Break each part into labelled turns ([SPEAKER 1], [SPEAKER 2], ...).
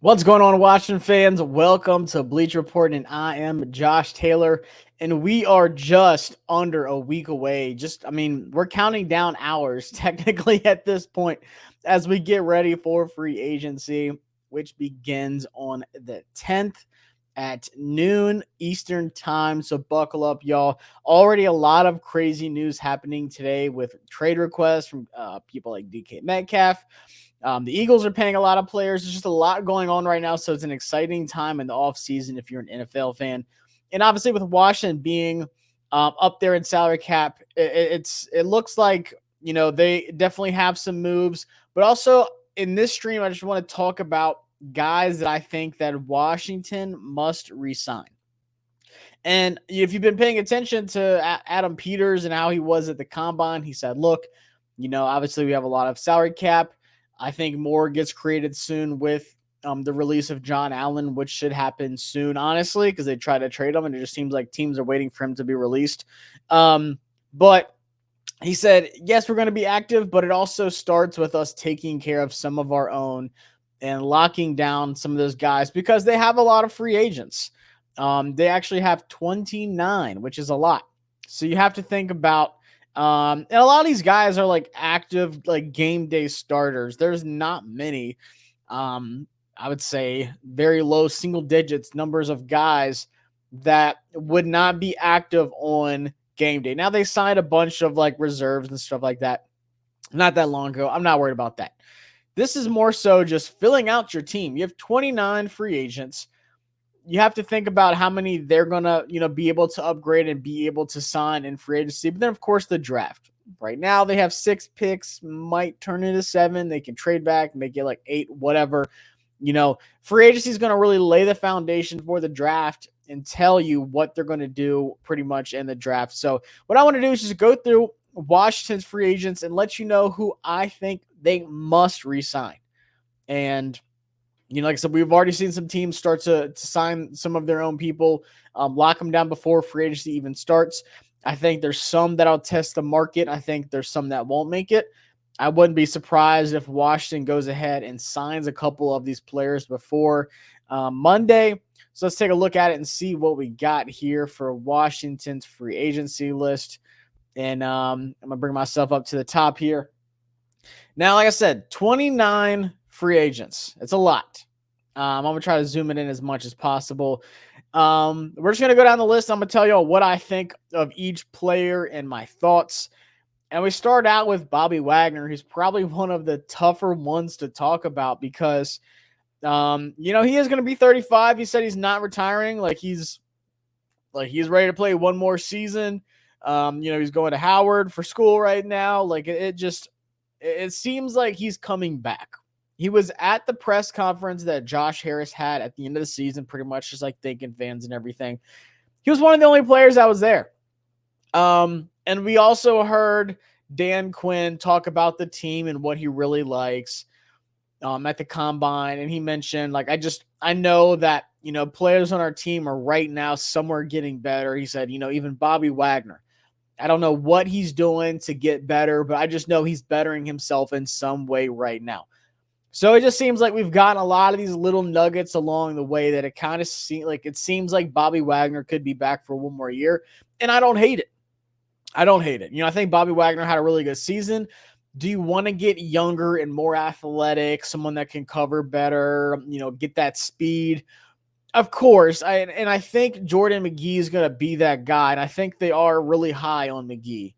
[SPEAKER 1] What's going on, Washington fans? Welcome to Bleach Report, and I am Josh Taylor, and we are just under a week away. We're counting down hours technically at this point as we get ready for free agency, which begins on the 10th at noon Eastern time. So buckle up, y'all. Already a lot of crazy news happening today with trade requests from people like DK Metcalf. The Eagles are paying a lot of players. There's just a lot going on right now. So it's an exciting time in the offseason if you're an NFL fan. And obviously, with Washington being up there in salary cap, it looks like, they definitely have some moves. But also in this stream, I just want to talk about guys that I think that Washington must resign. And if you've been paying attention to Adam Peters and how he was at the combine, he said, look, obviously we have a lot of salary cap. I think more gets created soon with the release of John Allen, which should happen soon, honestly, because they try to trade him, and it just seems like teams are waiting for him to be released. But he said, yes, we're going to be active, but it also starts with us taking care of some of our own and locking down some of those guys because they have a lot of free agents. They actually have 29, which is a lot. So you have to think about, and a lot of these guys are like active, like game day starters. There's not many, I would say very low single digits numbers of guys that would not be active on game day. Now they signed a bunch of like reserves and stuff like that not that long ago. I'm not worried about that. This is more so just filling out your team. You have 29 free agents. You have to think about how many they're going to, be able to upgrade and be able to sign in free agency. But then, of course, the draft. Right now, they have 6 picks, might turn into 7. They can trade back, make it like 8, whatever. Free agency is going to really lay the foundation for the draft and tell you what they're going to do pretty much in the draft. So what I want to do is just go through Washington's free agents and let you know who I think they must re-sign. And like I said, we've already seen some teams start to sign some of their own people, lock them down before free agency even starts. I think there's some that'll test the market. I think there's some that won't make it. I wouldn't be surprised if Washington goes ahead and signs a couple of these players before Monday. So let's take a look at it and see what we got here for Washington's free agency list. And I'm going to bring myself up to the top here. Now, like I said, 29 free agents. It's a lot. I'm going to try to zoom it in as much as possible. We're just going to go down the list. I'm going to tell you all what I think of each player and my thoughts. And we start out with Bobby Wagner. He's probably one of the tougher ones to talk about because, he is going to be 35. He said he's not retiring. He's ready to play one more season. He's going to Howard for school right now. It seems like he's coming back. He was at the press conference that Josh Harris had at the end of the season, pretty much just like thanking fans and everything. He was one of the only players that was there. And we also heard Dan Quinn talk about the team and what he really likes at the combine. And he mentioned, I know that, players on our team are right now somewhere getting better. He said, even Bobby Wagner. I don't know what he's doing to get better, but I just know he's bettering himself in some way right now. So it just seems like we've gotten a lot of these little nuggets along the way that it kind of seems like Bobby Wagner could be back for one more year. And I don't hate it. I think Bobby Wagner had a really good season. Do you want to get younger and more athletic, someone that can cover better, get that speed? Of course. I think Jordan McGee is going to be that guy. And I think they are really high on McGee.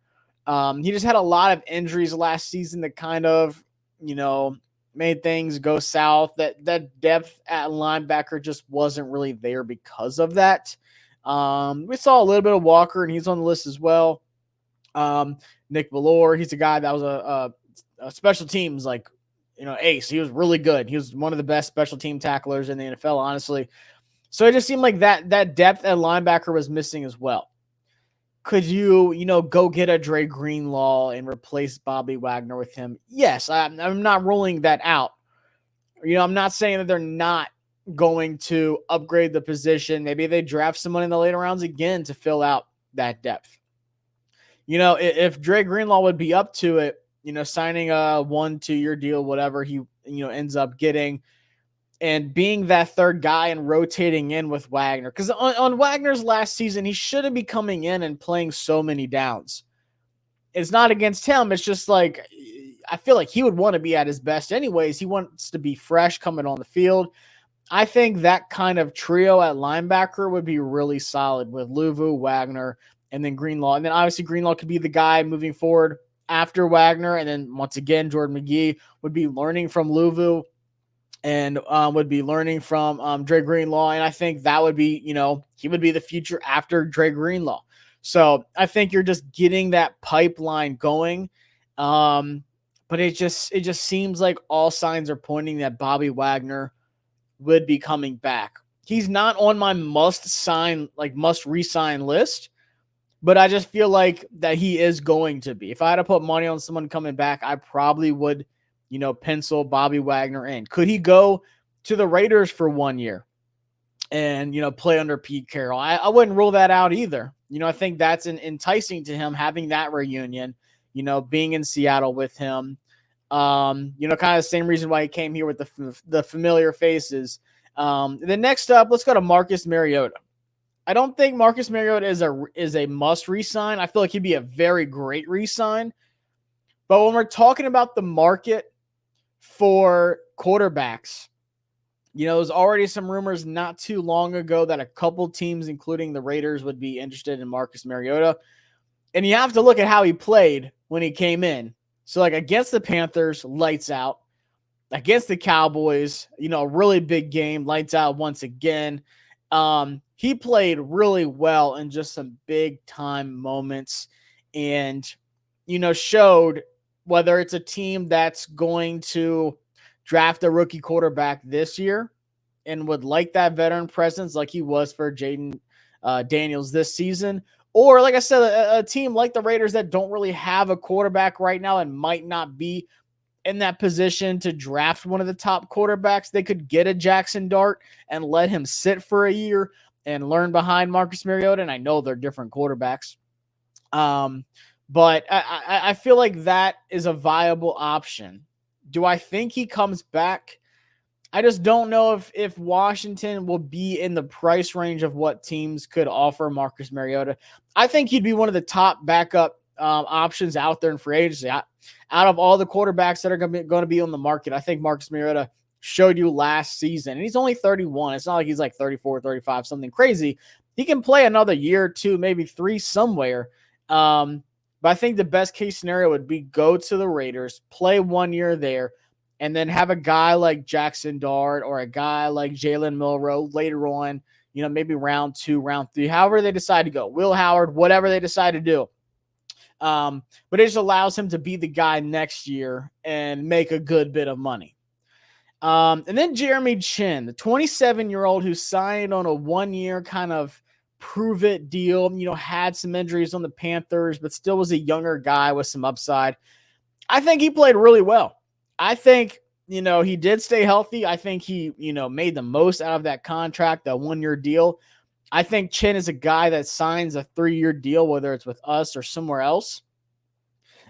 [SPEAKER 1] He just had a lot of injuries last season that kind of, made things go south. That depth at linebacker just wasn't really there because of that. We saw a little bit of Walker, and he's on the list as well. Nick Bellore, he's a guy that was a special teams ace. He was really good. He was one of the best special team tacklers in the NFL, honestly. So it just seemed like that depth at linebacker was missing as well. Could you, go get a Dre Greenlaw and replace Bobby Wagner with him? Yes, I'm not ruling that out. I'm not saying that they're not going to upgrade the position. Maybe they draft someone in the later rounds again to fill out that depth. If Dre Greenlaw would be up to it, signing a 1-2 year deal, whatever he, ends up getting, and being that third guy and rotating in with Wagner. Because on Wagner's last season, he shouldn't be coming in and playing so many downs. It's not against him. It's just like, I feel like he would want to be at his best anyways. He wants to be fresh coming on the field. I think that kind of trio at linebacker would be really solid with Luvu, Wagner, and then Greenlaw. And then obviously Greenlaw could be the guy moving forward after Wagner. And then once again, Jordan McGee would be learning from Luvu and would be learning from Dre Greenlaw. And I think that would be, he would be the future after Dre Greenlaw. So I think you're just getting that pipeline going. But it just seems like all signs are pointing that Bobby Wagner would be coming back. He's not on my must re-sign list, but I just feel like that he is going to be. If I had to put money on someone coming back, I probably would, pencil Bobby Wagner in. Could he go to the Raiders for 1 year and, play under Pete Carroll? I wouldn't rule that out either. I think that's enticing to him, having that reunion, being in Seattle with him. Kind of the same reason why he came here with the familiar faces. Then next up, let's go to Marcus Mariota. I don't think Marcus Mariota is a must re-sign. I feel like he'd be a very great re-sign. But when we're talking about the market for quarterbacks, there's already some rumors not too long ago that a couple teams, including the Raiders, would be interested in Marcus Mariota. And you have to look at how he played when he came in. So, against the Panthers, lights out. Against the Cowboys, a really big game, lights out once again. He played really well in just some big-time moments and, showed whether it's a team that's going to draft a rookie quarterback this year and would like that veteran presence like he was for Jaden Daniels this season, or, like I said, a team like the Raiders that don't really have a quarterback right now and might not be in that position to draft one of the top quarterbacks. They could get a Jackson Dart and let him sit for a year and learn behind Marcus Mariota. And I know they're different quarterbacks. But I feel like that is a viable option. Do I think he comes back? I just don't know if Washington will be in the price range of what teams could offer Marcus Mariota. I think he'd be one of the top backup options out there in free agency. Out of all the quarterbacks that are going to be on the market, I think Marcus Mariota showed you last season. And he's only 31. It's not like he's like 34, 35, something crazy. He can play another year or two, maybe 3 somewhere. But I think the best case scenario would be go to the Raiders, play 1 year there, and then have a guy like Jackson Dart or a guy like Jalen Milroe later on, maybe round 2, round 3, however they decide to go. Will Howard, whatever they decide to do. But it just allows him to be the guy next year and make a good bit of money. And then Jeremy Chinn, the 27-year-old who signed on a 1-year kind of prove-it deal, had some injuries on the Panthers, but still was a younger guy with some upside. I think he played really well. I think, he did stay healthy. I think he, made the most out of that contract, that 1-year deal. I think Chinn is a guy that signs a 3-year deal, whether it's with us or somewhere else.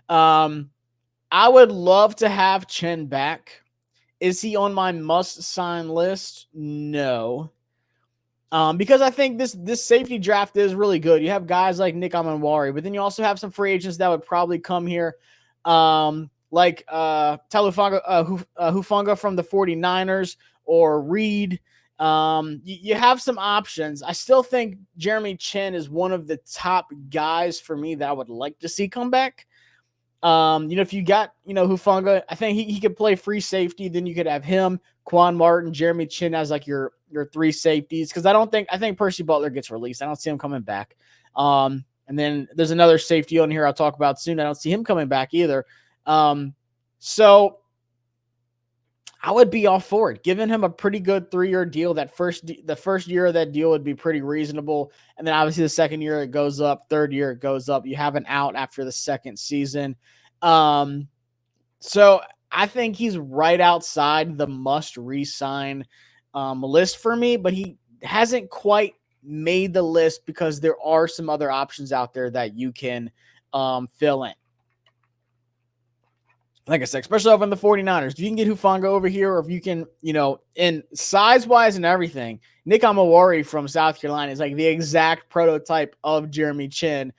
[SPEAKER 1] I would love to have Chinn back. Is he on my must-sign list? No. Because I think this safety draft is really good. You have guys like Nick Amanwari, but then you also have some free agents that would probably come here. Like Hufanga from the 49ers or Reed. You have some options. I still think Jeremy Chinn is one of the top guys for me that I would like to see come back. If you got, Hufanga, I think he could play free safety. Then you could have him, Quan Martin, Jeremy Chinn as like your 3 safeties. Cause I think Percy Butler gets released. I don't see him coming back. And then there's another safety on here I'll talk about soon. I don't see him coming back either. So I would be all for it, giving him a pretty good 3-year deal. The first year of that deal would be pretty reasonable. And then obviously the second year it goes up, third year it goes up. You have an out after the second season. So I think he's right outside the must re-sign list for me, but he hasn't quite made the list because there are some other options out there that you can fill in. like I said, especially over in the 49ers, if you can get Hufanga over here, or if you can, in size-wise and everything, Nick Amawari from South Carolina is like the exact prototype of Jeremy Chinn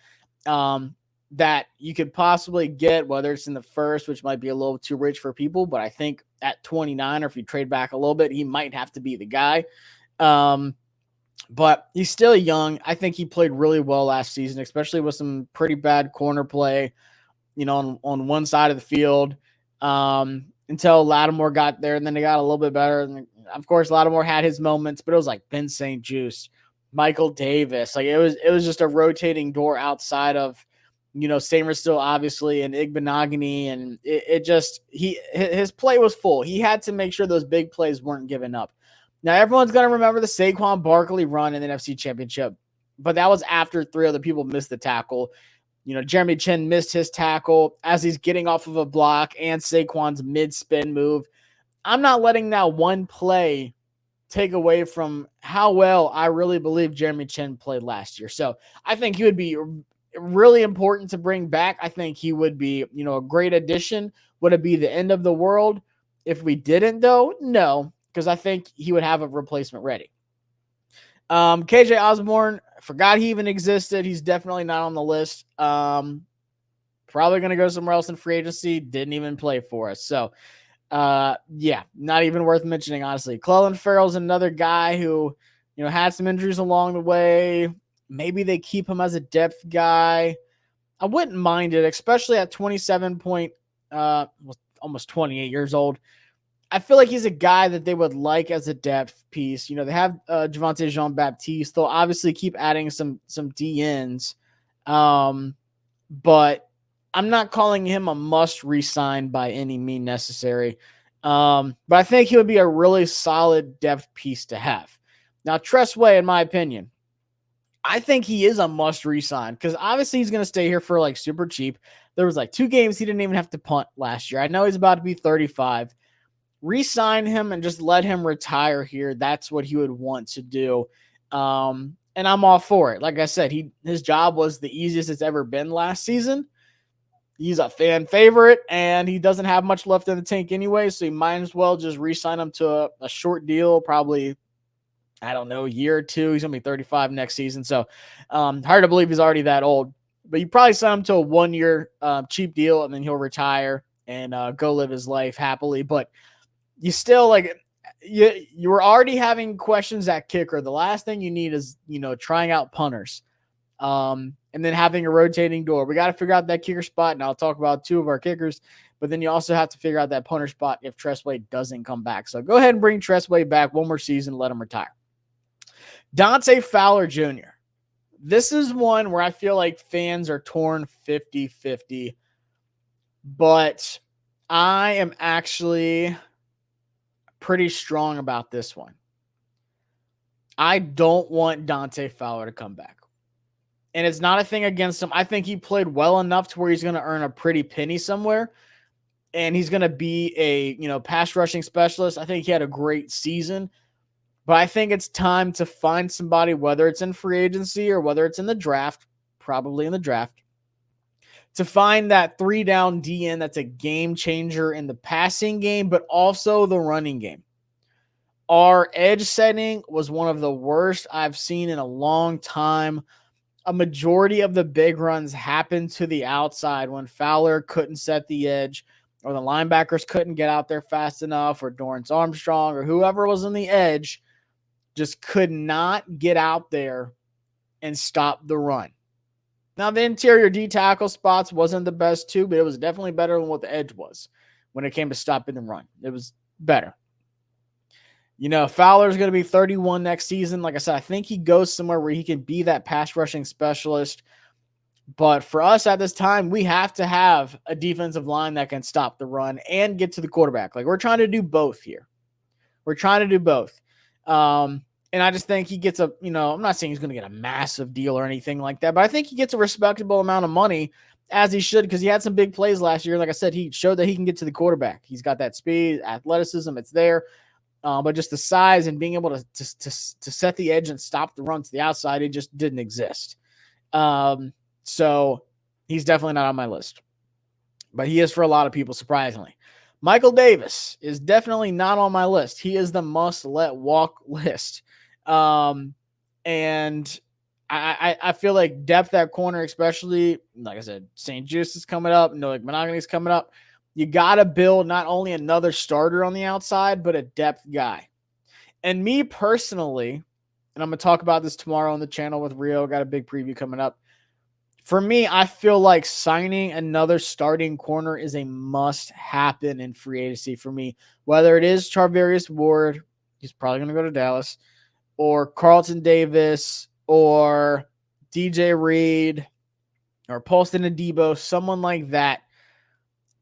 [SPEAKER 1] that you could possibly get, whether it's in the first, which might be a little too rich for people, but I think at 29, or if you trade back a little bit, he might have to be the guy. But he's still young. I think he played really well last season, especially with some pretty bad corner play, on one side of the field, until Lattimore got there, and then they got a little bit better. And of course, Lattimore had his moments, but it was like Ben St. Juste, Michael Davis. Like it was just a rotating door outside of, Samer still obviously, and Igbenogany, and his play was full. He had to make sure those big plays weren't given up. Now everyone's gonna remember the Saquon Barkley run in the NFC Championship, but that was after 3 other people missed the tackle. Jeremy Chinn missed his tackle as he's getting off of a block and Saquon's mid-spin move. I'm not letting that one play take away from how well I really believe Jeremy Chinn played last year. So I think he would be really important to bring back. I think he would be, a great addition. Would it be the end of the world if we didn't, though? No, because I think he would have a replacement ready. KJ Osborne, forgot he even existed. He's definitely not on the list. Probably going to go somewhere else in free agency. Didn't even play for us. So, yeah, not even worth mentioning, honestly. Clelin Ferrell's another guy who, had some injuries along the way. Maybe they keep him as a depth guy. I wouldn't mind it, especially at almost 28 years old. I feel like he's a guy that they would like as a depth piece. They have Javonte Jean-Baptiste. They'll obviously keep adding some DNs. But I'm not calling him a must re-sign by any means necessary. But I think he would be a really solid depth piece to have. Now, Tress Way, in my opinion, I think he is a must re-sign because obviously he's going to stay here for like super cheap. There was like 2 games he didn't even have to punt last year. I know he's about to be 35. Re-sign him and just let him retire here. That's what he would want to do. And I'm all for it. Like I said, his job was the easiest it's ever been last season. He's a fan favorite, and he doesn't have much left in the tank anyway, so you might as well just re-sign him to a short deal, probably, I don't know, a year or 2. He's going to be 35 next season, so hard to believe he's already that old. But you probably sign him to a 1-year cheap deal, and then he'll retire and go live his life happily. But you still, you were already having questions at kicker. The last thing you need is, trying out punters. And then having a rotating door. We got to figure out that kicker spot, and I'll talk about 2 of our kickers, but then you also have to figure out that punter spot if Tress Way doesn't come back. So go ahead and bring Tress Way back one more season, let him retire. Dante Fowler Jr. This is one where I feel like fans are torn 50-50, but I am actually pretty strong about this one. I don't want Dante Fowler to come back. And it's not a thing against him. I think he played well enough to where he's going to earn a pretty penny somewhere. And he's going to be a, pass rushing specialist. I think he had a great season. But I think it's time to find somebody, whether it's in free agency or whether it's in the draft, probably in the draft, to find that 3-down DN that's a game changer in the passing game, but also the running game. Our edge setting was one of the worst I've seen in a long time. A majority of the big runs happened to the outside when Fowler couldn't set the edge, or the linebackers couldn't get out there fast enough, or Dorrance Armstrong or whoever was on the edge just could not get out there and stop the run. Now, the interior D tackle spots wasn't the best too, but it was definitely better than what the edge was when it came to stopping the run. It was better. Fowler's going to be 31 next season. Like I said, I think he goes somewhere where he can be that pass rushing specialist. But for us at this time, we have to have a defensive line that can stop the run and get to the quarterback. Like, we're trying to do both here. We're trying to do both. And I just think he gets I'm not saying he's going to get a massive deal or anything like that, but I think he gets a respectable amount of money, as he should, because he had some big plays last year. Like I said, he showed that he can get to the quarterback. He's got that speed, athleticism, it's there. But just the size and being able to set the edge and stop the run to the outside, it just didn't exist. So he's definitely not on my list. but he is for a lot of people, surprisingly. Michael Davis is definitely not on my list. He is the must let walk list. And I feel like depth at corner, especially, like I said, St-Juste is coming up, Noah Monogany is coming up. You got to build not only another starter on the outside, but a depth guy. And me personally, and I'm going to talk about this tomorrow on the channel with Rio, got a big preview coming up. For me, I feel like signing another starting corner is a must happen in free agency for me. Whether it is Charvarius Ward, he's probably going to go to Dallas, or Carlton Davis, or DJ Reed, or Paulson Adebo, someone like that.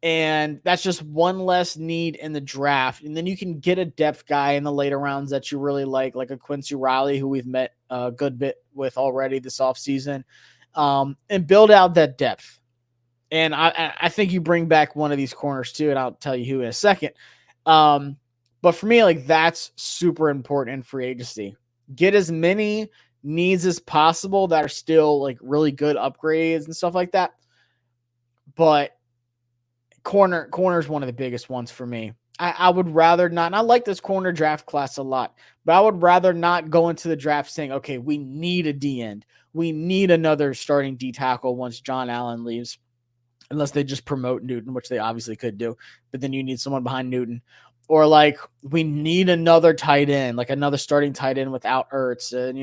[SPEAKER 1] And that's just one less need in the draft. And then you can get a depth guy in the later rounds that you really like a Quincy Riley, who we've met a good bit with already this offseason, and build out that depth. And I think you bring back one of these corners too, and I'll tell you who in a second. But for me, like, that's super important in free agency. Get as many needs as possible that are still like really good upgrades and stuff like that. But corner is one of the biggest ones for me. I would rather not, and I like this corner draft class a lot, but I would rather not go into the draft saying, okay, we need a D end. We need another starting D tackle once John Allen leaves, unless they just promote Newton, which they obviously could do, but then you need someone behind Newton. Or like, we need another tight end, like another starting tight end without Ertz. And,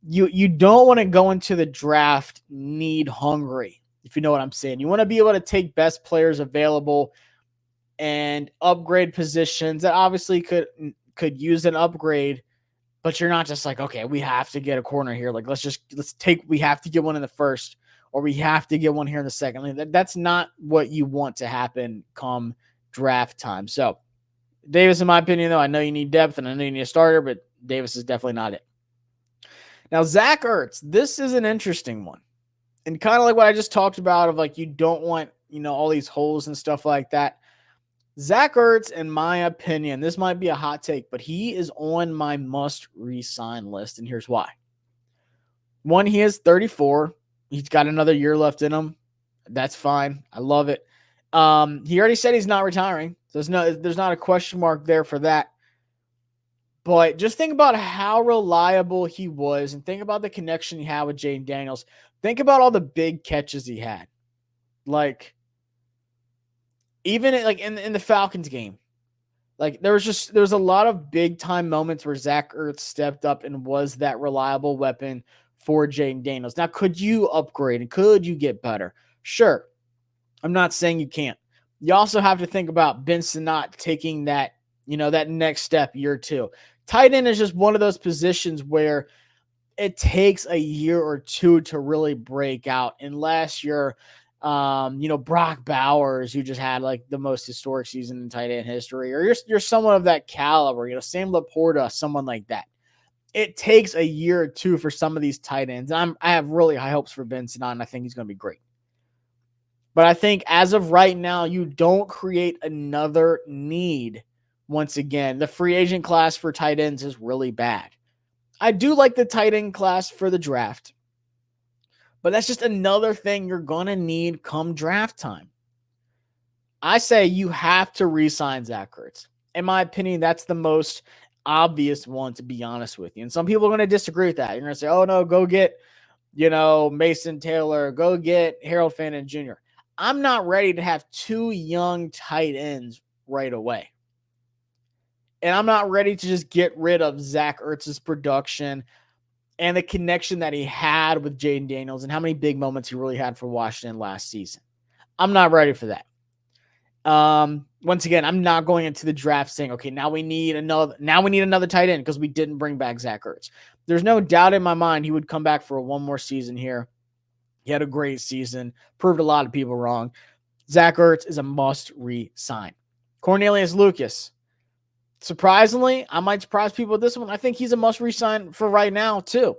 [SPEAKER 1] you don't want to go into the draft need hungry, if you know what I'm saying. You want to be able to take best players available and upgrade positions that obviously could use an upgrade, but you're not just like, okay, we have to get a corner here. Like, we have to get one in the first, or we have to get one here in the second. Like, that's not what you want to happen come draft time. So Davis, in my opinion, though, I know you need depth and I know you need a starter, but Davis is definitely not it. Now, Zach Ertz, this is an interesting one. And kind of like what I just talked about of like, you don't want, all these holes and stuff like that. Zach Ertz, in my opinion, this might be a hot take, but he is on my must re-sign list. And here's why. One, he is 34. He's got another year left in him. That's fine. I love it. He already said he's not retiring. So there's not a question mark there for that. But just think about how reliable he was and think about the connection he had with Jayden Daniels. Think about all the big catches he had. Like, even in the Falcons game, like there was a lot of big time moments where Zach Ertz stepped up and was that reliable weapon for Jayden Daniels. Now, could you upgrade and could you get better? Sure. I'm not saying you can't. You also have to think about Ben Sinnott taking that, that next step year two. Tight end is just one of those positions where it takes a year or two to really break out, unless you're, Brock Bowers, who just had like the most historic season in tight end history, or you're someone of that caliber, Sam Laporta, someone like that. It takes a year or two for some of these tight ends. I have really high hopes for Ben Sinnott, and I think he's going to be great. But I think as of right now, you don't create another need. Once again, the free agent class for tight ends is really bad. I do like the tight end class for the draft, but that's just another thing you're going to need come draft time. I say you have to re-sign Zach Ertz. In my opinion, that's the most obvious one, to be honest with you. And some people are going to disagree with that. You're going to say, oh, no, go get, Mason Taylor, go get Harold Fannin Jr. I'm not ready to have two young tight ends right away. And I'm not ready to just get rid of Zach Ertz's production and the connection that he had with Jayden Daniels and how many big moments he really had for Washington last season. I'm not ready for that. Once again, I'm not going into the draft saying, okay, now we need another tight end because we didn't bring back Zach Ertz. There's no doubt in my mind he would come back for one more season here. He had a great season, proved a lot of people wrong. Zach Ertz is a must re-sign. Cornelius Lucas. Surprisingly, I might surprise people with this one. I think he's a must re-sign for right now, too.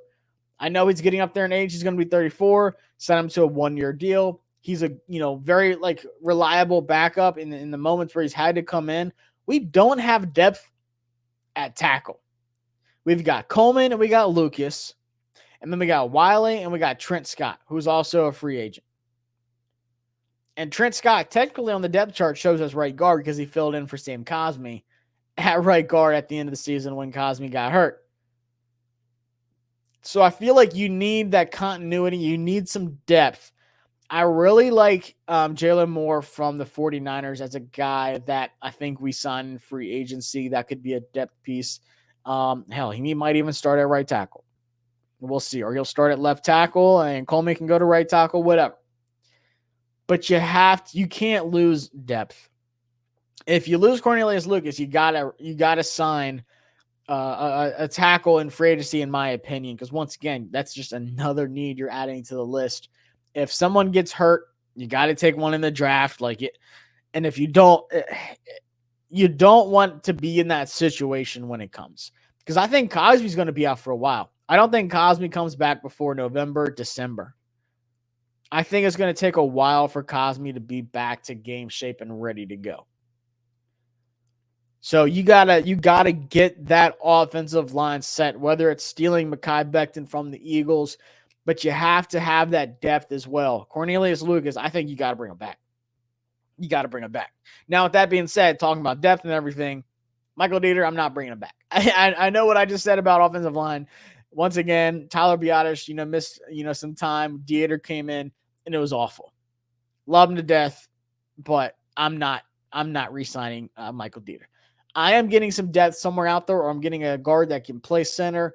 [SPEAKER 1] I know he's getting up there in age. He's going to be 34. Send him to a one-year deal. He's a very reliable backup in the moments where he's had to come in. We don't have depth at tackle. We've got Coleman and we got Lucas. And then we got Wiley and we got Trent Scott, who's also a free agent. And Trent Scott, technically on the depth chart, shows us right guard because he filled in for Sam Cosmi at right guard at the end of the season when Cosmi got hurt. So I feel like you need that continuity. You need some depth. I really like Jalen Moore from the 49ers as a guy that I think we signed in free agency that could be a depth piece. Hell, he might even start at right tackle. We'll see. Or he'll start at left tackle and Coleman can go to right tackle, whatever. But you can't lose depth. If you lose Cornelius Lucas, you gotta sign a tackle in free agency, in my opinion, because once again, that's just another need you're adding to the list. If someone gets hurt, you got to take one in the draft, and if you don't want to be in that situation when it comes, because I think Cosby's going to be out for a while. I don't think Cosby comes back before November, December. I think it's going to take a while for Cosby to be back to game shape and ready to go. So you gotta get that offensive line set, whether it's stealing Mekhi Becton from the Eagles, but you have to have that depth as well. Cornelius Lucas, I think you got to bring him back. You got to bring him back. Now, with that being said, talking about depth and everything, Michael Dieter, I'm not bringing him back. I know what I just said about offensive line. Once again, Tyler Biadasz, missed, some time. Dieter came in, and it was awful. Love him to death, but I'm not re-signing Michael Dieter. I am getting some depth somewhere out there, or I'm getting a guard that can play center.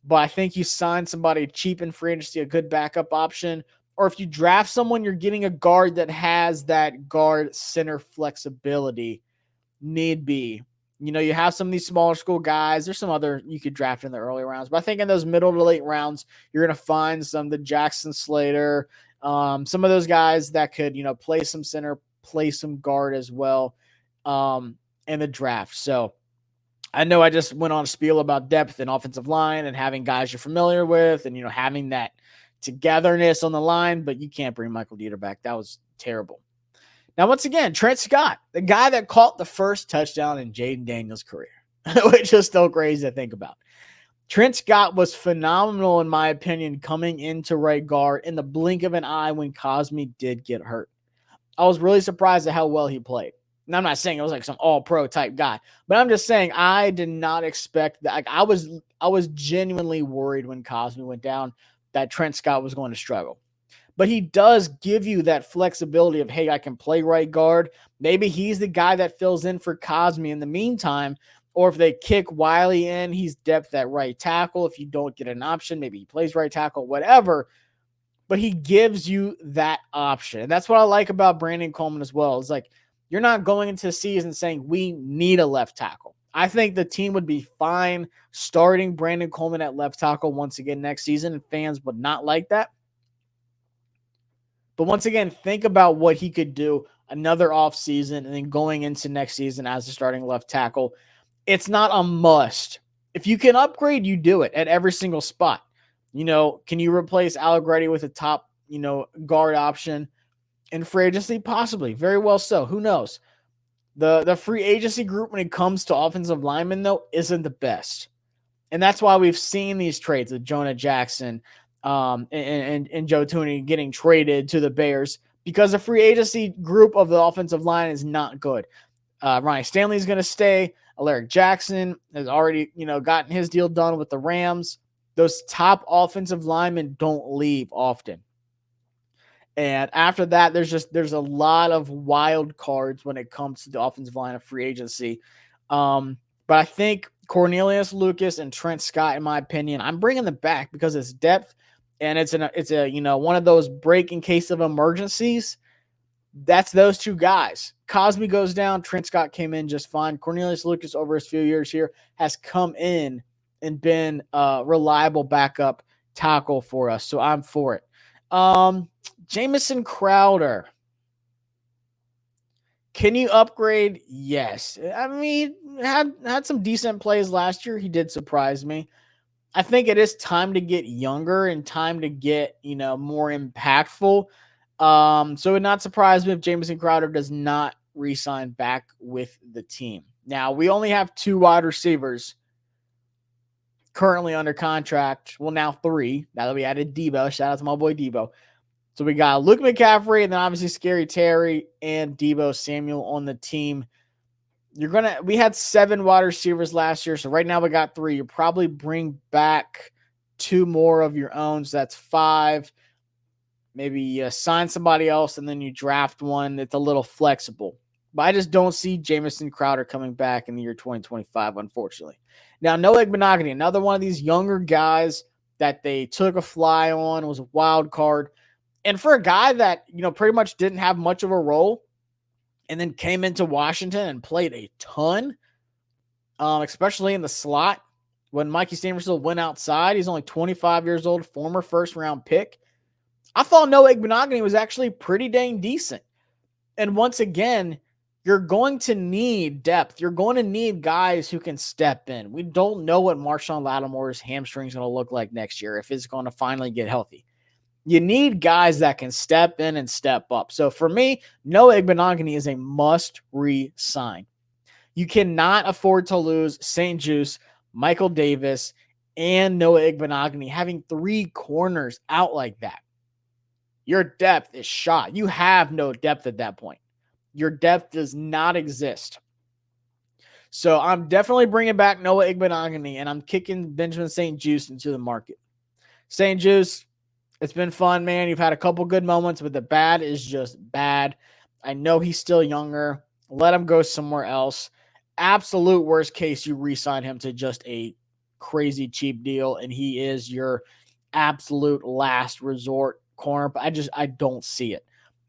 [SPEAKER 1] But I think you sign somebody cheap in free agency, a good backup option. Or if you draft someone, you're getting a guard that has that guard center flexibility, need be. You have some of these smaller school guys. There's some other you could draft in the early rounds. But I think in those middle to late rounds, you're going to find the Jackson Slater, some of those guys that could, play some center, play some guard as well in the draft. So I know I just went on a spiel about depth and offensive line and having guys you're familiar with and, having that togetherness on the line, but you can't bring Michael Dieter back. That was terrible. Now, once again, Trent Scott, the guy that caught the first touchdown in Jaden Daniels' career, which is still crazy to think about. Trent Scott was phenomenal, in my opinion, coming into right guard in the blink of an eye when Cosmi did get hurt. I was really surprised at how well he played. And I'm not saying it was like some all-pro type guy, but I'm just saying I did not expect that. I was genuinely worried when Cosmi went down that Trent Scott was going to struggle. But he does give you that flexibility of, hey, I can play right guard. Maybe he's the guy that fills in for Cosmi in the meantime. Or if they kick Wiley in, he's depth at right tackle. If you don't get an option, maybe he plays right tackle, whatever. But he gives you that option. And that's what I like about Brandon Coleman as well. It's like, you're not going into the season saying we need a left tackle. I think the team would be fine starting Brandon Coleman at left tackle once again next season, and fans would not like that. But once again, think about what he could do another offseason and then going into next season as a starting left tackle. It's not a must. If you can upgrade, you do it at every single spot. Can you replace Allegretti with a top, guard option in free agency? Possibly. Very well so. Who knows? The free agency group when it comes to offensive linemen, though, isn't the best. And that's why we've seen these trades with Jonah Jackson and Joe Thuney getting traded to the Bears because the free agency group of the offensive line is not good. Ronnie Stanley is going to stay. Alaric Jackson has already, gotten his deal done with the Rams. Those top offensive linemen don't leave often. And after that, there's a lot of wild cards when it comes to the offensive line of free agency. But I think Cornelius Lucas and Trent Scott, in my opinion, I'm bringing them back because it's depth and it's a one of those break in case of emergencies. That's those two guys. Cosby goes down. Trent Scott came in just fine. Cornelius Lucas, over his few years here, has come in and been a reliable backup tackle for us. So I'm for it. Jamison Crowder. Can you upgrade? Yes. I mean, had some decent plays last year. He did surprise me. I think it is time to get younger and time to get, more impactful. So it would not surprise me if Jamison Crowder does not re-sign back with the team. Now, we only have 2 wide receivers currently under contract. Well, now 3. Now that we added Debo. Shout out to my boy Debo. So we got Luke McCaffrey and then obviously Scary Terry and Deebo Samuel on the team. We had 7 wide receivers last year. So right now we got 3. You probably bring back 2 more of your own. So that's 5. Maybe you sign somebody else and then you draft one that's a little flexible. But I just don't see Jamison Crowder coming back in the year 2025, unfortunately. Now, Noah Igbinoghene, another one of these younger guys that they took a fly on, was a wild card. And for a guy that, pretty much didn't have much of a role and then came into Washington and played a ton, especially in the slot. When Mikey Stanverstill went outside, he's only 25 years old, former first-round pick. I thought Noah Igbinoghene was actually pretty dang decent. And once again, you're going to need depth. You're going to need guys who can step in. We don't know what Marshawn Lattimore's hamstring is going to look like next year, if it's going to finally get healthy. You need guys that can step in and step up. So for me, Noah Igbinoghene is a must re-sign. You cannot afford to lose St-Juste, Michael Davis, and Noah Igbinoghene having 3 corners out like that. Your depth is shot. You have no depth at that point. Your depth does not exist. So I'm definitely bringing back Noah Igbinoghene, and I'm kicking Benjamin St-Juste into the market. St-Juste, it's been fun, man. You've had a couple good moments, but the bad is just bad. I know he's still younger. Let him go somewhere else. Absolute worst case, you re-sign him to just a crazy cheap deal, and he is your absolute last resort corner. But I don't see it.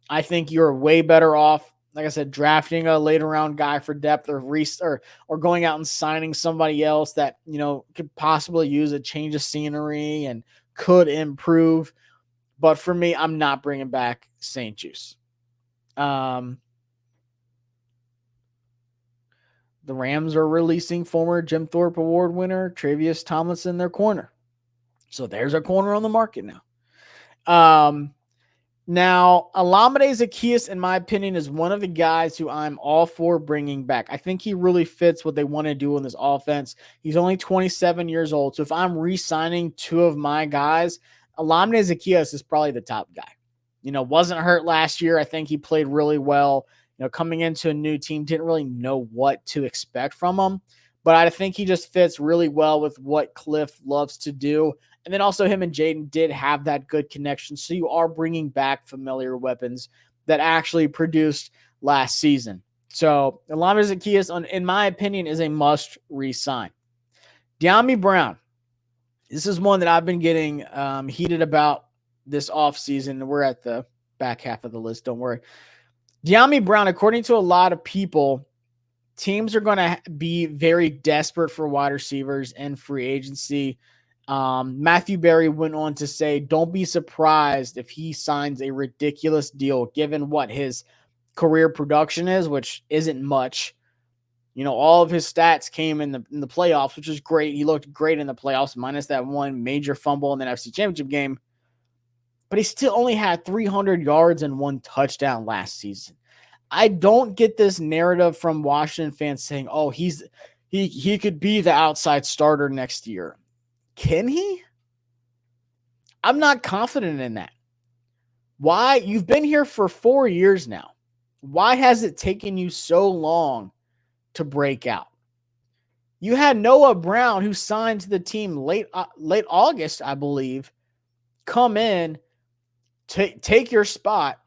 [SPEAKER 1] I think you're way better off, like I said, drafting a later round guy for depth, or going out and signing somebody else that, could possibly use a change of scenery and could improve. But for me, I'm not bringing back St-Juste. The Rams are releasing former Jim Thorpe Award winner Travius Tomlinson, their corner. So there's a corner on the market now. Now, Olamide Zaccheaus, in my opinion, is one of the guys who I'm all for bringing back. I think he really fits what they want to do in this offense. He's only 27 years old. So if I'm re-signing 2 of my guys, Olamide Zaccheaus is probably the top guy. Wasn't hurt last year. I think he played really well. Coming into a new team, didn't really know what to expect from him. But I think he just fits really well with what Cliff loves to do. And then also him and Jaden did have that good connection. So you are bringing back familiar weapons that actually produced last season. So Olamide Zaccheaus, in my opinion, is a must re-sign. Dyami Brown. This is one that I've been getting heated about this offseason. We're at the back half of the list. Don't worry. Dyami Brown, according to a lot of people, teams are going to be very desperate for wide receivers and free agency. Matthew Berry went on to say, don't be surprised if he signs a ridiculous deal, given what his career production is, which isn't much. All of his stats came in the playoffs, which is great. He looked great in the playoffs, minus that one major fumble in the NFC Championship game. But he still only had 300 yards and 1 touchdown last season. I don't get this narrative from Washington fans saying, oh, he could be the outside starter next year. Can he? I'm not confident in that. Why? You've been here for 4 years now. Why has it taken you so long to break out? You had Noah Brown, who signed to the team late August, I believe, come in, take your spot,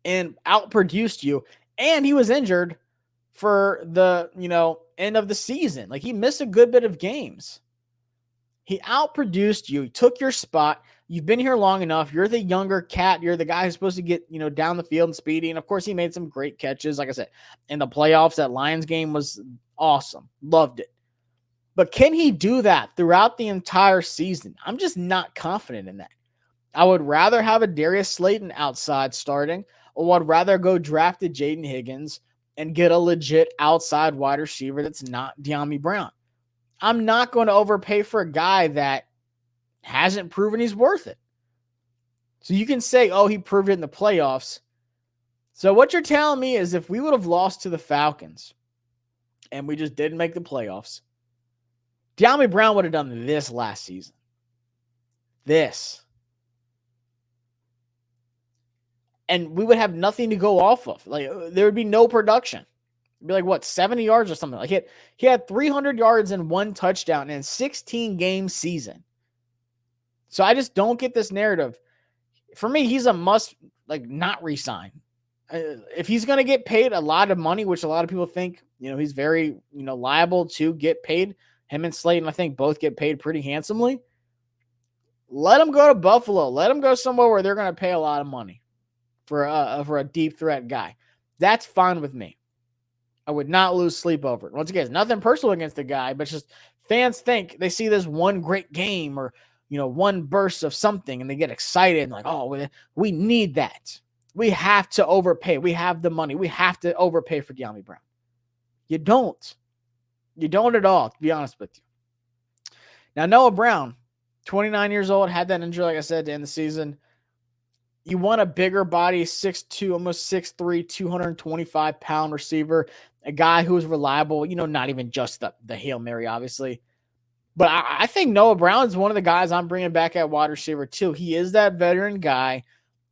[SPEAKER 1] and outproduced you. And he was injured for the, end of the season. Like, he missed a good bit of games. He outproduced you. He took your spot. You've been here long enough. You're the younger cat. You're the guy who's supposed to get, down the field and speedy. And of course, he made some great catches. Like I said, in the playoffs, that Lions game was awesome. Loved it. But can he do that throughout the entire season? I'm just not confident in that. I would rather have a Darius Slayton outside starting, or I'd rather go draft a Jaden Higgins and get a legit outside wide receiver that's not Dyami Brown. I'm not going to overpay for a guy that hasn't proven he's worth it. So you can say, oh, he proved it in the playoffs. So what you're telling me is if we would have lost to the Falcons and we just didn't make the playoffs, Dyami Brown would have done this last season. This. and we would have nothing to go off of. Like there would be no production. It'd be like what, 70 yards or something. Like he had 300 yards and 1 touchdown in a 16-game season. So I just don't get this narrative. For me, he's a must, like, not resign. If he's going to get paid a lot of money, which a lot of people think, he's very, liable to get paid. Him and Slayton, I think, both get paid pretty handsomely. Let him go to Buffalo. Let him go somewhere where they're going to pay a lot of money for a deep threat guy. That's fine with me. I would not lose sleep over it. Once again, it's nothing personal against the guy, but just fans think they see this one great game or, one burst of something and they get excited and like, oh, we need that. We have to overpay. We have the money. We have to overpay for Dyami Brown. You don't. You don't at all, to be honest with you. Now, Noah Brown, 29 years old, had that injury, like I said, to end the season. You want a bigger body, 6'2", almost 6'3", 225-pound receiver, a guy who is reliable, not even just the Hail Mary, obviously. But I think Noah Brown is one of the guys I'm bringing back at wide receiver too. He is that veteran guy.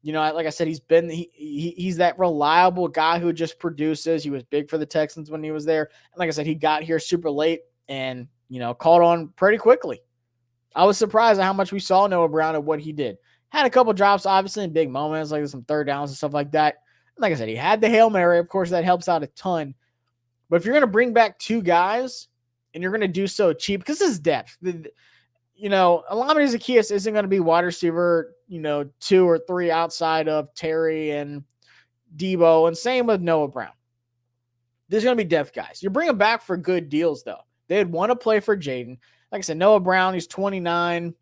[SPEAKER 1] Like I said, he's that reliable guy who just produces. He was big for the Texans when he was there. And like I said, he got here super late and, caught on pretty quickly. I was surprised at how much we saw Noah Brown and what he did. Had a couple drops, obviously, in big moments, like some third downs and stuff like that. And like I said, he had the Hail Mary. Of course, that helps out a ton. But if you're going to bring back 2 guys and you're going to do so cheap, because this is depth, Olamide Zaccheaus isn't going to be wide receiver, 2 or 3 outside of Terry and Debo, and same with Noah Brown. There's going to be depth guys. You're bringing back for good deals, though. They'd want to play for Jaden. Like I said, Noah Brown, he's 29,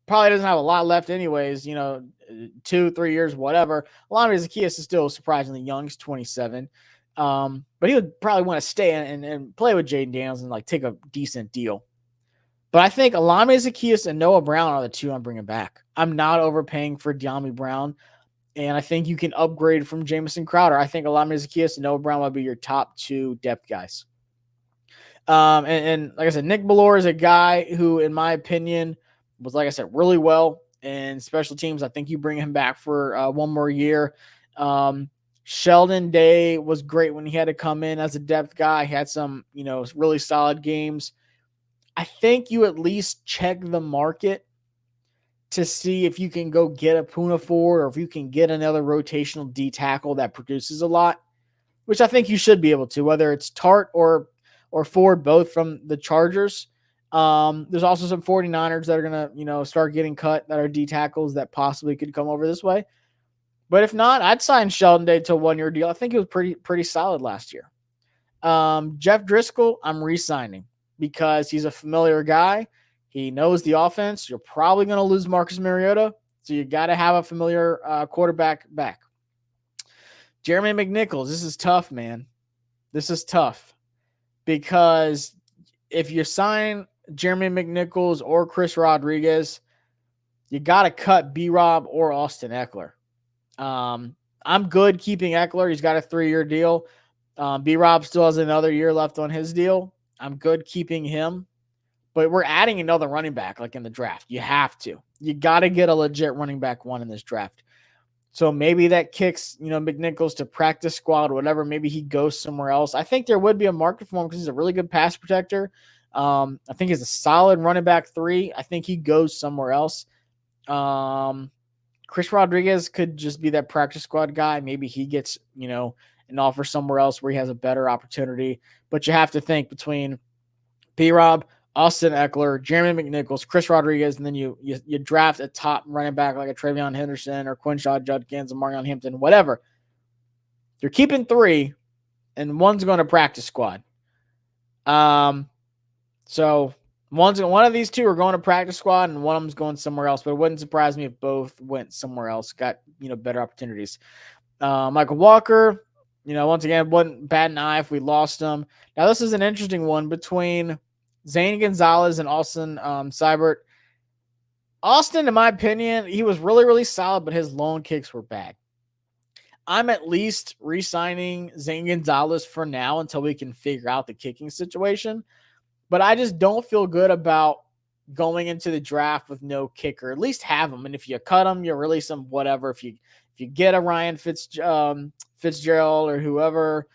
[SPEAKER 1] probably doesn't have a lot left anyways, 2-3 years, whatever. Olamide Zaccheaus is still surprisingly young. He's 27. But he would probably want to stay and play with Jaden Daniels and like take a decent deal. But I think Olamide Zaccheaus and Noah Brown are the 2 I'm bringing back. I'm not overpaying for Dyami Brown, and I think you can upgrade from Jamison Crowder. I think Olamide Zaccheaus and Noah Brown will be your top 2 depth guys. And like I said, Nick Bellore is a guy who, in my opinion, was, like I said, really well in special teams. I think you bring him back for 1 more year. Sheldon Day was great when he had to come in as a depth guy. He had some, really solid games. I think you at least check the market to see if you can go get a Poona Ford or if you can get another rotational D tackle that produces a lot, which I think you should be able to, whether it's Tart or Ford, both from the Chargers. There's also some 49ers that are going to, start getting cut that are D tackles that possibly could come over this way. But if not, I'd sign Sheldon Day to a 1-year deal. I think he was pretty solid last year. Jeff Driscoll, I'm re-signing because he's a familiar guy. He knows the offense. You're probably going to lose Marcus Mariota, so you got to have a familiar quarterback back. Jeremy McNichols, this is tough, man. This is tough because if you sign Jeremy McNichols or Chris Rodriguez, you got to cut B-Rob or Austin Eckler. I'm good keeping Eckler. He's got a 3-year deal. B-Rob still has another year left on his deal. I'm good keeping him. But we're adding another running back like in the draft. You have to. You got to get a legit running back 1 in this draft. So maybe that kicks, McNichols to practice squad or whatever. Maybe he goes somewhere else. I think there would be a market for him because he's a really good pass protector. I think he's a solid running back 3. I think he goes somewhere else. Chris Rodriguez could just be that practice squad guy. Maybe he gets, an offer somewhere else where he has a better opportunity. But you have to think between B-Rob, Austin Eckler, Jeremy McNichols, Chris Rodriguez, and then you draft a top running back like a Travion Henderson or Quinshaw Judkins or Marion Hampton, whatever. You're keeping 3, and 1's going to practice squad. So one of these 2 are going to practice squad, and one of them's going somewhere else. But it wouldn't surprise me if both went somewhere else, got better opportunities. Michael Walker, once again, wouldn't bat an eye if we lost him. Now this is an interesting one between Zane Gonzalez and Austin Seibert. Austin, in my opinion, he was really, really solid, but his long kicks were bad. I'm at least re-signing Zane Gonzalez for now until we can figure out the kicking situation. But I just don't feel good about going into the draft with no kicker. At least have him. And if you cut him, you release him, whatever. If you you get a Ryan Fitzgerald or whoever,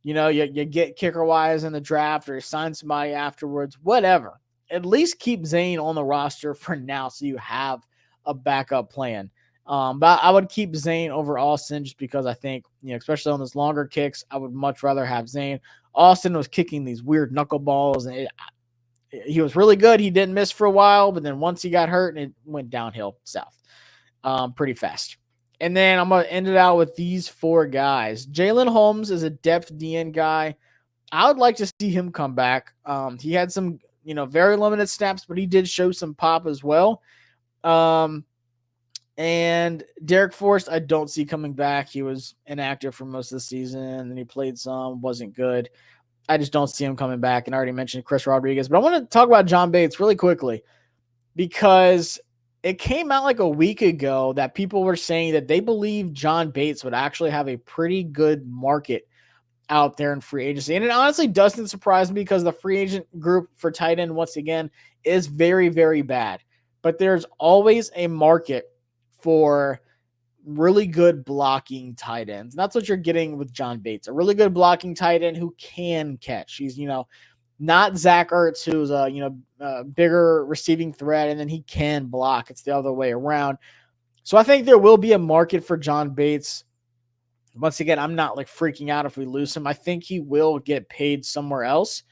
[SPEAKER 1] you get kicker-wise in the draft or sign somebody afterwards, whatever. At least keep Zane on the roster for now so you have a backup plan. But I would keep Zane over Austin just because I think, especially on those longer kicks, I would much rather have Zane. Austin was kicking these weird knuckleballs, and he was really good. He didn't miss for a while, but then once he got hurt, it went downhill south pretty fast. And then I'm going to end it out with these four guys. Jalen Holmes is a depth DN guy. I would like to see him come back. He had some, very limited snaps, but he did show some pop as well. And Derek Forrest, I don't see coming back. He was inactive for most of the season, and he played some, wasn't good. I just don't see him coming back. And I already mentioned Chris Rodriguez, but I want to talk about John Bates really quickly because it came out like a week ago that people were saying that they believe John Bates would actually have a pretty good market out there in free agency. And it honestly doesn't surprise me because the free agent group for tight end, once again, is very, very bad. But there's always a market for really good blocking tight ends. And that's what you're getting with John Bates, a really good blocking tight end who can catch. He's, not Zach Ertz, who's a bigger receiving threat, and then he can block. It's the other way around. So I think there will be a market for John Bates. Once again, I'm not like freaking out if we lose him. I think he will get paid somewhere else.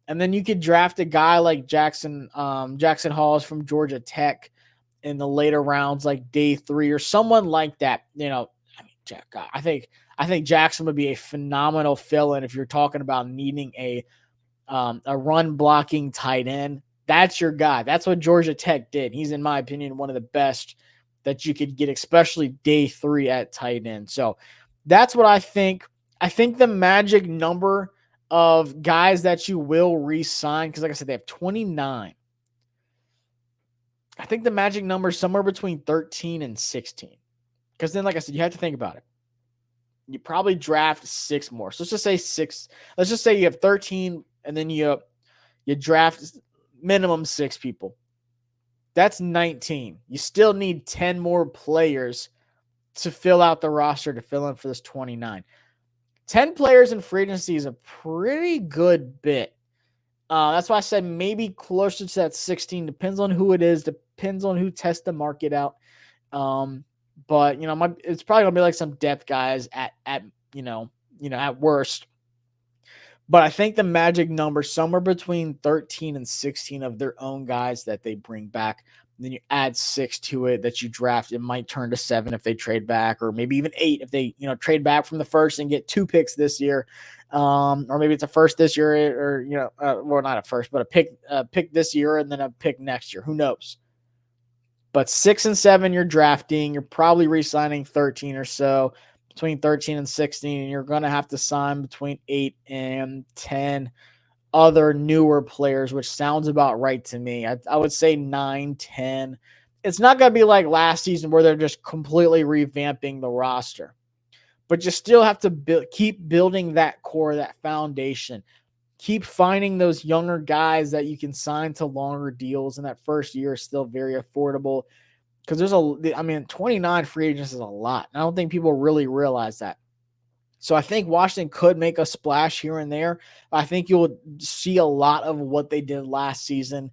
[SPEAKER 1] And then you could draft a guy like Jackson Halls from Georgia Tech in the later rounds, like day 3 or someone like that. I think Jackson would be a phenomenal fill-in if you're talking about needing a run blocking tight end. That's your guy. That's what Georgia Tech did. He's, in my opinion, one of the best that you could get, especially day 3 at tight end. So that's what I think. I think the magic number of guys that you will re-sign, because like I said, they have 29. I think the magic number is somewhere between 13 and 16. Because then, like I said, you have to think about it. You probably draft 6 more. So let's just say 6. Let's just say you have 13, and then you draft minimum 6 people. That's 19. You still need 10 more players to fill out the roster to fill in for this 29. 10 players in free agency is a pretty good bit. That's why I said maybe closer to that 16. Depends on who it is. Depends on who tests the market out. But it's probably gonna be like some depth guys at worst. But I think the magic number somewhere between 13 and 16 of their own guys that they bring back. And then you add 6 to it that you draft. It might turn to 7 if they trade back, or maybe even 8 if they trade back from the first and get 2 picks this year. Or maybe it's a first this year, or well, not a first, but a pick this year and then a pick next year. Who knows? But 6 and 7 you're drafting. You're probably re-signing 13 or so, between 13 and 16, and you're going to have to sign between 8 and 10 other newer players, which sounds about right to me. I would say 9, 10. It's not going to be like last season where they're just completely revamping the roster. But you still have to keep building that core, that foundation. Keep finding those younger guys that you can sign to longer deals, and that first year is still very affordable. Because 29 free agents is a lot. I don't think people really realize that. So I think Washington could make a splash here and there. I think you'll see a lot of what they did last season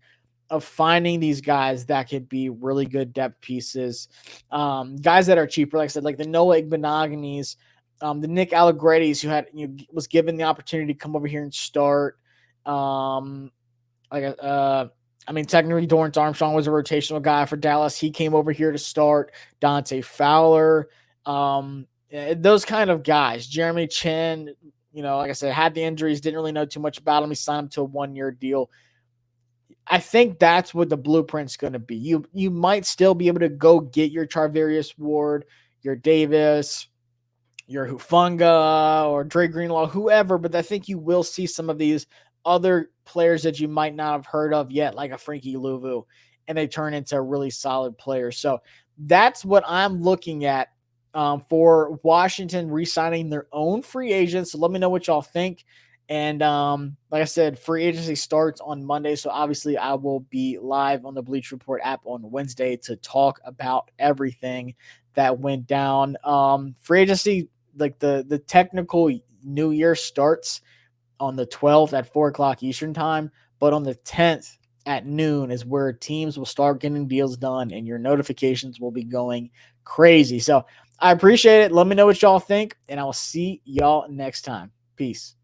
[SPEAKER 1] of finding these guys that could be really good depth pieces. Guys that are cheaper, like I said, like the Noah Igbinogheni's, the Nick Allegretti's, who was given the opportunity to come over here and start. Technically Dorrance Armstrong was a rotational guy for Dallas. He came over here to start. Dante Fowler. Those kind of guys. Jeremy Chin, like I said, had the injuries, didn't really know too much about him. He signed him to a 1-year deal. I think that's what the blueprint's going to be. You might still be able to go get your Charvarius Ward, your Davis, your Hufanga, or Dre Greenlaw, whoever, but I think you will see some of these other players that you might not have heard of yet, like a Frankie Louvu, and they turn into a really solid player. So that's what I'm looking at for Washington re-signing their own free agents. So let me know what y'all think. And like I said, free agency starts on Monday. So obviously I will be live on the Bleach Report app on Wednesday to talk about everything that went down. Free agency, like the technical new year starts on the 12th at 4 o'clock Eastern time, but on the 10th at noon is where teams will start getting deals done and your notifications will be going crazy. So I appreciate it. Let me know what y'all think, and I will see y'all next time. Peace.